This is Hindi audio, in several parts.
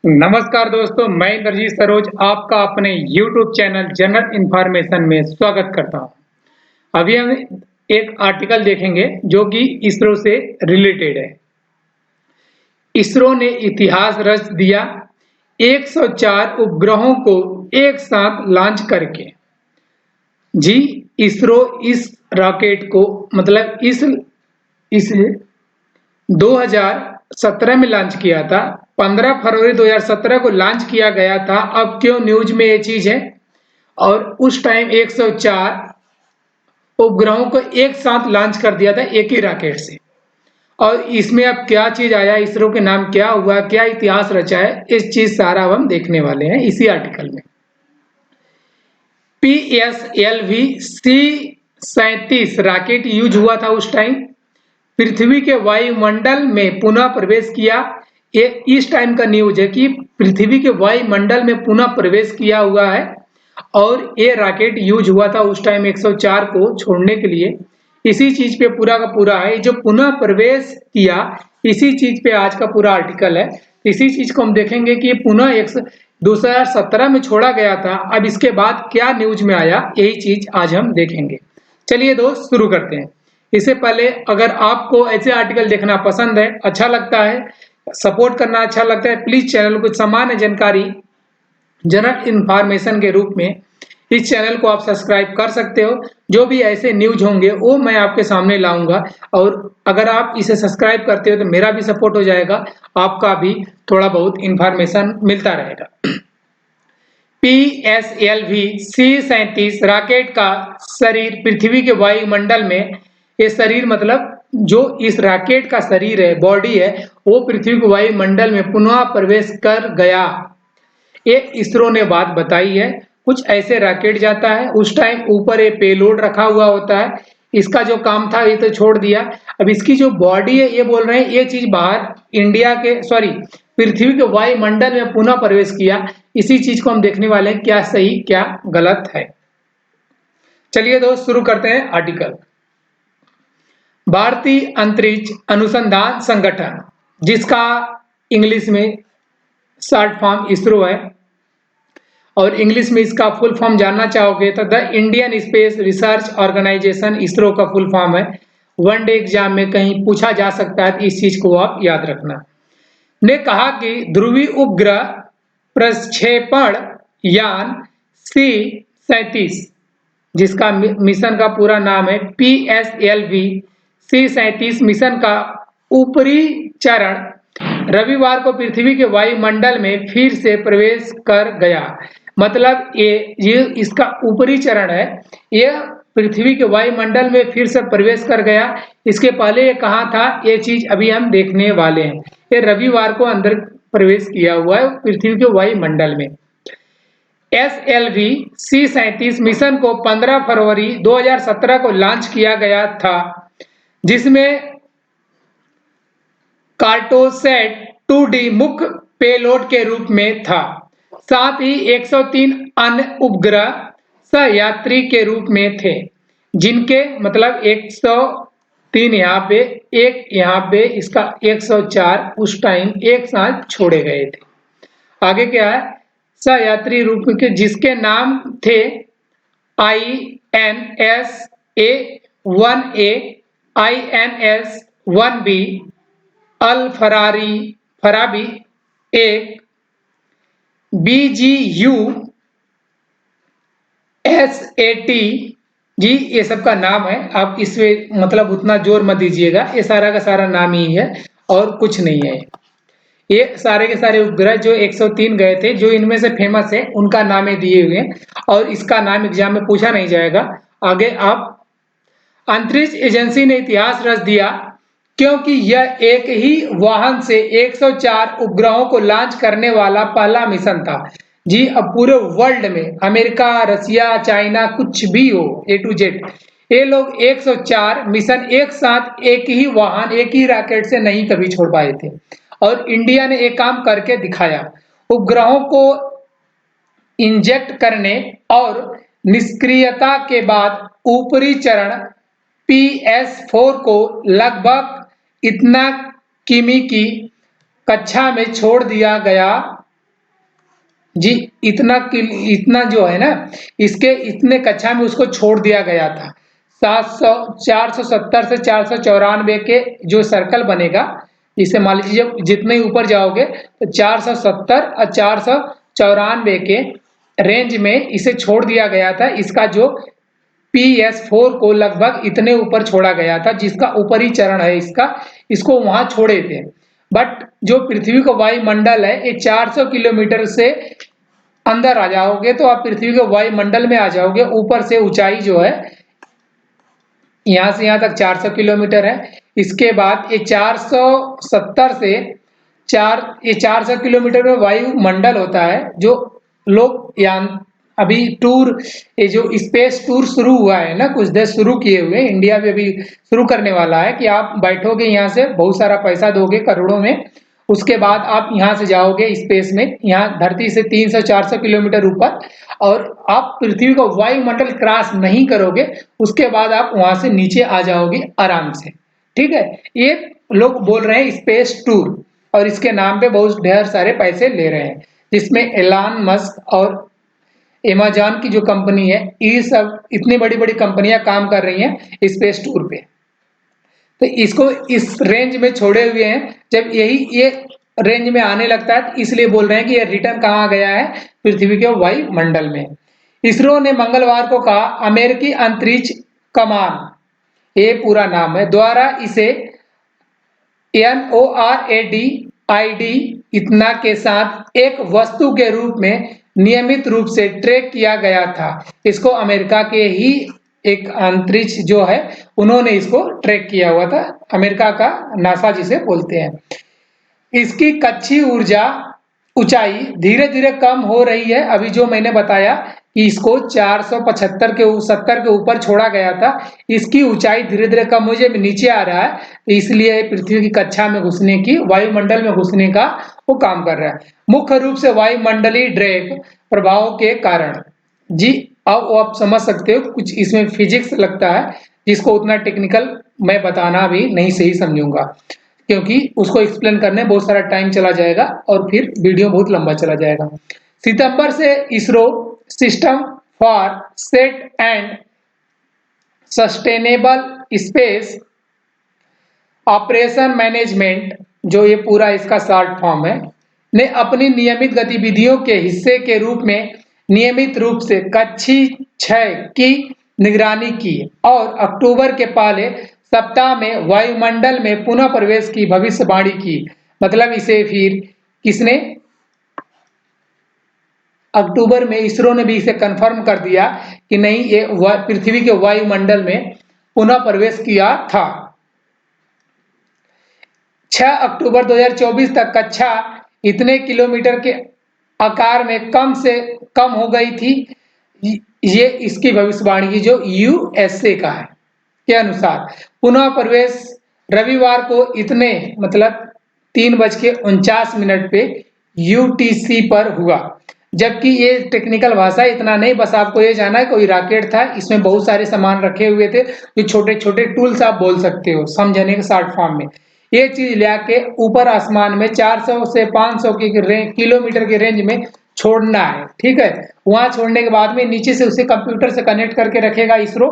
नमस्कार दोस्तों, मैं इंद्रजीत सरोज आपका अपने YouTube चैनल जनरल इन्फॉर्मेशन में स्वागत करता हूं। अभी हम एक आर्टिकल देखेंगे जो कि इसरो से रिलेटेड है। इसरो ने इतिहास रच दिया 104 उपग्रहों को एक साथ लॉन्च करके। जी, इसरो इस रॉकेट को मतलब इस 2017 में लॉन्च किया था। 15 फरवरी 2017 को लॉन्च किया गया था। अब क्यों न्यूज में ये चीज है? और उस टाइम 104 उपग्रहों को एक साथ लॉन्च कर दिया था एक ही रॉकेट से। और इसमें अब क्या चीज आया, इसरो के नाम क्या हुआ, क्या इतिहास रचा है, इस चीज सारा हम देखने वाले हैं इसी आर्टिकल में। PSLV C-37 रॉकेट यूज हुआ था उस टाइम। पृथ्वी के वायुमंडल में पुनः प्रवेश किया। ये इस टाइम का न्यूज है कि पृथ्वी के वायुमंडल में पुनः प्रवेश किया हुआ है और ये रॉकेट यूज हुआ था उस टाइम 104 को छोड़ने के लिए। इसी चीज पे पूरा का पूरा है, जो पुनः प्रवेश किया इसी चीज पे आज का पूरा आर्टिकल है। इसी चीज को हम देखेंगे कि पुनः 2017 में छोड़ा गया था। अब इसके बाद क्या न्यूज में आया, यही चीज आज हम देखेंगे। चलिए दोस्त, शुरू करते हैं। इससे पहले अगर आपको ऐसे आर्टिकल देखना पसंद है, अच्छा लगता है, सपोर्ट करना अच्छा लगता है, प्लीज चैनल को सामान्य जानकारी जनरल इंफॉर्मेशन के रूप में इस चैनल को आप सब्सक्राइब कर सकते हो। जो भी ऐसे न्यूज होंगे वो मैं आपके सामने लाऊंगा और अगर आप इसे सब्सक्राइब करते हो तो मेरा भी सपोर्ट हो जाएगा, आपका भी थोड़ा बहुत इंफॉर्मेशन मिलता रहेगा। PSLV C-37 रॉकेट का शरीर पृथ्वी के वायुमंडल में, ये शरीर मतलब जो इस रॉकेट का शरीर है, बॉडी है, वो पृथ्वी के वायुमंडल में पुनः प्रवेश कर गया। ये इसरो ने बात बताई है। कुछ ऐसे रॉकेट जाता है, उस टाइम ऊपर ये पेलोड रखा हुआ होता है, इसका जो काम था ये तो छोड़ दिया। अब इसकी जो बॉडी है, ये बोल रहे हैं ये चीज बाहर इंडिया के पृथ्वी के वायुमंडल में पुनः प्रवेश किया। इसी चीज को हम देखने वाले हैं, क्या सही क्या गलत है। चलिए दोस्त, शुरू करते हैं आर्टिकल। भारतीय अंतरिक्ष अनुसंधान संगठन, जिसका इंग्लिश में शॉर्ट फॉर्म इसरो है और इंग्लिश में इसका फुल फॉर्म जानना चाहोगे तो the Indian space research organisation, ISRO का फुल फॉर्म है। वनडे एग्जाम में कहीं पूछा जा सकता है, इस चीज को आप याद रखना। ने कहा कि ध्रुवीय उपग्रह प्रक्षेपण यान C-37, जिसका मिशन का पूरा नाम है PSLV C-37 मिशन का ऊपरी चरण रविवार को पृथ्वी के वायुमंडल में फिर से प्रवेश कर गया। मतलब ये इसका ऊपरी चरण है, यह पृथ्वी के वायुमंडल में फिर से प्रवेश कर गया। इसके पहले ये कहा था, ये चीज अभी हम देखने वाले हैं। ये रविवार को अंदर प्रवेश किया हुआ है पृथ्वी के वायुमंडल में। SLV C-37 मिशन को 15 फरवरी 2017 को लॉन्च किया गया था, जिसमें कार्टोसैट 2D मुख्य पेलोड के रूप में था। साथ ही 103 अन्य उपग्रह सहयात्री के रूप में थे, जिनके मतलब 103 यहाँ पे, एक यहाँ पे, इसका 104 उस टाइम एक साथ छोड़े गए थे। आगे क्या है, सहयात्री रूप के, जिसके नाम थे INS-A-1A, INS-1B, अल फराबी एक, BGU SAT। जी, ये सब का नाम है, आप इसमें मतलब उतना जोर मत दीजिएगा, ये सारा का सारा नाम ही है और कुछ नहीं है। ये सारे के सारे उपग्रह जो 103 गए थे, जो इनमें से फेमस है उनका नाम दिए हुए हैं और इसका नाम एग्जाम में पूछा नहीं जाएगा। आगे आप, अंतरिक्ष एजेंसी ने इतिहास रच दिया क्योंकि यह एक ही वाहन से 104 उपग्रहों को लॉन्च करने वाला पहला मिशन था। जी, अब पूरे वर्ल्ड में अमेरिका, रसिया, चाइना, कुछ भी हो, A to Z, ये लोग 104 मिशन एक साथ एक ही वाहन, एक ही रॉकेट से नहीं कभी छोड़ पाए थे और इंडिया ने एक काम करके दिखाया। उपग्रहों को इंजेक्ट करने और निष्क्रियता के बाद ऊपरी चरण PS4 को लगभग इतना किमी की कक्षा में छोड़ दिया गया जी, इतना जो है ना, इसके इतने कक्षा में उसको छोड़ दिया गया था। 700 470 से 494 के जो सर्कल बनेगा, इसे मान लीजिए जब जितने ऊपर जाओगे तो 470 और 494 के रेंज में इसे छोड़ दिया गया था। इसका जो PS4 को लगभग इतने ऊपर छोड़ा गया था, जिसका ऊपरी चरण है इसका, इसको वहां छोड़े थे। बट जो पृथ्वी का वायुमंडल है, ये 400 किलोमीटर से अंदर आ जाओगे तो आप पृथ्वी के वायुमंडल में आ जाओगे। ऊपर से ऊंचाई जो है यहाँ से यहाँ तक 400 किलोमीटर है। इसके बाद ये 470 से ये 400 किलोमीटर में वायुमंडल होता है। जो लोग यान अभी टूर, ये जो स्पेस टूर शुरू हुआ है ना, कुछ देश शुरू किए हुए, इंडिया भी अभी शुरू करने वाला है कि आप बैठोगे यहाँ से, बहुत सारा पैसा दोगे करोड़ों में, उसके बाद आप यहाँ से जाओगे स्पेस में, यहाँ धरती से 300-400 किलोमीटर ऊपर, और आप पृथ्वी का वायुमंडल क्रॉस नहीं करोगे, उसके बाद आप वहां से नीचे आ जाओगे आराम से। ठीक है, ये लोग बोल रहे हैं स्पेस टूर, और इसके नाम पे बहुत ढेर सारे पैसे ले रहे हैं, जिसमें एलन मस्क और अमेज़न की जो कंपनी है, ये सब इतनी बड़ी बड़ी कंपनियां काम कर रही हैं स्पेस टूर पे। तो इसको इस रेंज में छोड़े हुए हैं। जब ये रेंज में आने लगता है, तो इसलिए बोल रहे हैं कि ये रिटर्न कहाँ गया है, पृथ्वी के वायुमंडल में। इसरो ने मंगलवार को कहा, अमेरिकी अंतरिक्ष कमान, ये पूरा नाम है, द्वारा इसे NORAD इतना के साथ एक वस्तु के रूप में नियमित रूप से ट्रैक किया गया था। इसको अमेरिका के ही एक अंतरिक्ष जो है, उन्होंने इसको ट्रैक किया हुआ था, अमेरिका का नासा जिसे बोलते हैं। इसकी कक्षीय ऊर्जा ऊंचाई धीरे धीरे कम हो रही है। अभी जो मैंने बताया कि इसको 475 के 70 के ऊपर छोड़ा गया था, इसकी ऊंचाई धीरे धीरे कम हो जाए, नीचे आ रहा है, तो इसलिए पृथ्वी की कक्षा में घुसने की, वायुमंडल में घुसने का वो काम कर रहा है, मुख्य रूप से वायुमंडलीय ड्रैग प्रभाव के कारण। जी, अब आप समझ सकते हो, कुछ इसमें फिजिक्स लगता है, जिसको उतना टेक्निकल मैं बताना भी नहीं सही समझूंगा, क्योंकि उसको एक्सप्लेन करने बहुत सारा टाइम चला जाएगा और फिर वीडियो बहुत लंबा चला जाएगा। सितंबर से ISRO system for set and sustainable space operation management, जो ये पूरा इसका शॉर्ट फॉर्म है, ने अपनी नियमित गतिविधियों के हिस्से के रूप में नियमित रूप से कक्षीय क्षय की निगरानी की और अक्टूबर के पहले सप्ताह में वायुमंडल में पुनः प्रवेश की भविष्यवाणी की। मतलब इसे फिर किसने, अक्टूबर में इसरो ने भी इसे कंफर्म कर दिया कि नहीं, ये पृथ्वी के वायुमंडल में पुनः प्रवेश किया था। 6 अक्टूबर 2024 तक कक्षा इतने किलोमीटर के आकार में कम से कम हो गई थी। ये इसकी भविष्यवाणी की जो USA का है के अनुसार पुनः प्रवेश रविवार को इतने मतलब 3:49 पे UTC पर हुआ। जबकि ये टेक्निकल भाषा इतना नहीं, बस आपको ये जाना है, कोई रॉकेट था, इसमें बहुत सारे सामान रखे हुए थे, जो छोटे छोटे टूल्स आप बोल सकते हो समझने के शॉर्ट फॉर्म में। ये चीज लाके ऊपर आसमान में 400 से 500 किलोमीटर के रेंज में छोड़ना है। ठीक है, वहां छोड़ने के बाद में नीचे से उसे कंप्यूटर से कनेक्ट करके रखेगा इसरो।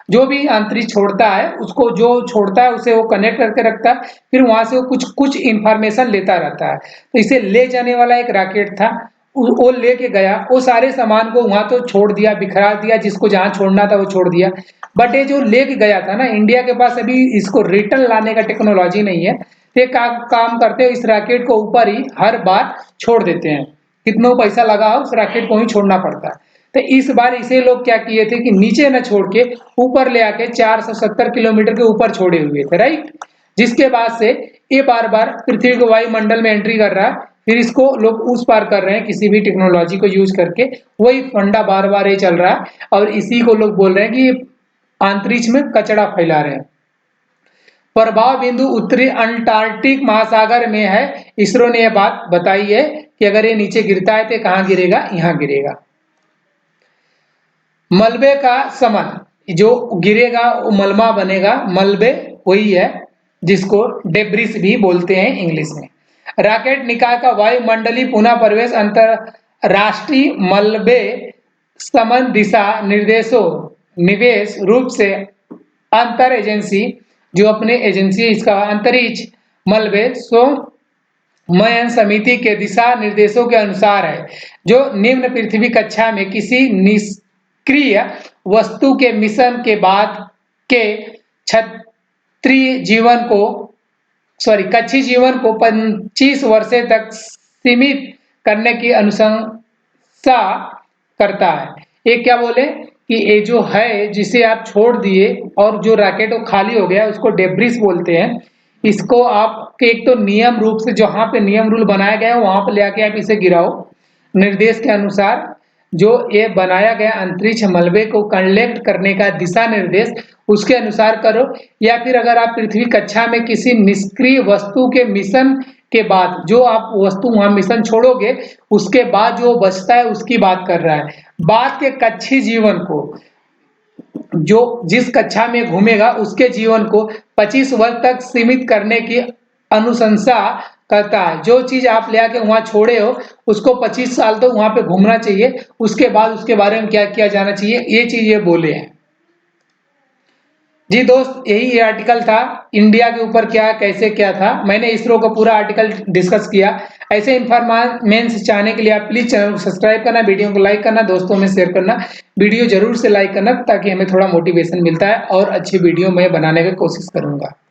जो भी अंतरिक्ष छोड़ता है, उसको जो छोड़ता है उसे वो कनेक्ट करके रखता है, फिर वहां से वो कुछ कुछ इंफॉर्मेशन लेता रहता है। तो इसे ले जाने वाला एक रॉकेट था, वो लेके गया, वो सारे सामान को वहां तो छोड़ दिया, बिखरा दिया, जिसको जहां छोड़ना था वो छोड़ दिया। बट ये जो लेके गया था ना, इंडिया के पास अभी इसको रिटर्न लाने का टेक्नोलॉजी नहीं है। ये काम करते हो, इस रॉकेट को ऊपर ही हर बार छोड़ देते हैं, कितना पैसा लगा उस रॉकेट को ही छोड़ना पड़ता है। तो इस बार इसे लोग क्या किए थे कि नीचे न छोड़ के ऊपर ले आके 470 किलोमीटर के ऊपर छोड़े हुए थे, राइट। जिसके बाद से ये बार बार पृथ्वी के वायुमंडल में एंट्री कर रहा है, फिर इसको लोग उस पार कर रहे हैं किसी भी टेक्नोलॉजी को यूज करके। वही फंडा बार बार ये चल रहा है, और इसी को लोग बोल रहे हैं कि अंतरिक्ष में कचरा फैला रहे हैं। प्रभाव बिंदु उत्तरी अंटार्कटिक महासागर में है। इसरो ने यह बात बताई है कि अगर ये नीचे गिरता है तो कहां गिरेगा, यहां गिरेगा। मलबे का समन, जो गिरेगा वो मलबा बनेगा, मलबे वही है जिसको डेब्रिस भी बोलते हैं इंग्लिश में। रॉकेट निकाय का वायुमंडलीय पुनः प्रवेश राष्ट्रीय मलबे समन दिशा निर्देशों निवेश रूप से अंतर एजेंसी, जो अपने एजेंसी है इसका अंतरिक्ष मलबे मयन समिति के दिशा निर्देशों के अनुसार है, जो निम्न पृथ्वी कक्षा में किसी निष्क्रिय वस्तु के मिशन के बाद के कक्षी जीवन को 25 वर्षों तक सीमित करने की अनुशंसा करता है। ये क्या बोले कि ये जो है जिसे आप छोड़ दिए और जो रॉकेट वो खाली हो गया उसको डेब्रिस बोलते हैं। इसको आप एक तो नियम रूप से जहाँ पे नियम रूल बनाया गया है वहां पे ले आके आप इसे गिराओ। निर्देश के अनुसार जो ये बनाया गया अंतरिक्ष मलबे को कलेक्ट करने का दिशा निर्देश उसके अनुसार करो, या फिर अगर आप पृथ्वी कक्षा में किसी निष्क्रिय वस्तु के मिशन के बाद जो आप वस्तु वहां मिशन छोड़ोगे उसके बाद जो बचता है उसकी बात कर रहा है। बाद के कक्षी जीवन को जो जिस कक्षा में घूमेगा उसके जीवन को 25 वर्ष तक सीमित करने की अनुशंसा करता है। जो चीज आप ले आके वहां छोड़े हो उसको 25 साल तो वहां पे घूमना चाहिए, उसके बाद उसके बारे में क्या किया जाना चाहिए, ये चीज ये बोले हैं। जी दोस्त, यही आर्टिकल था इंडिया के ऊपर क्या कैसे क्या था। मैंने इसरो का पूरा आर्टिकल डिस्कस किया। ऐसे इन्फॉर्मेशन चाहने के लिए आप प्लीज चैनल को सब्सक्राइब करना, वीडियो को लाइक करना, दोस्तों में शेयर करना। वीडियो जरूर से लाइक करना ताकि हमें थोड़ा मोटिवेशन मिलता है और अच्छी वीडियो मैं बनाने की कोशिश करूंगा।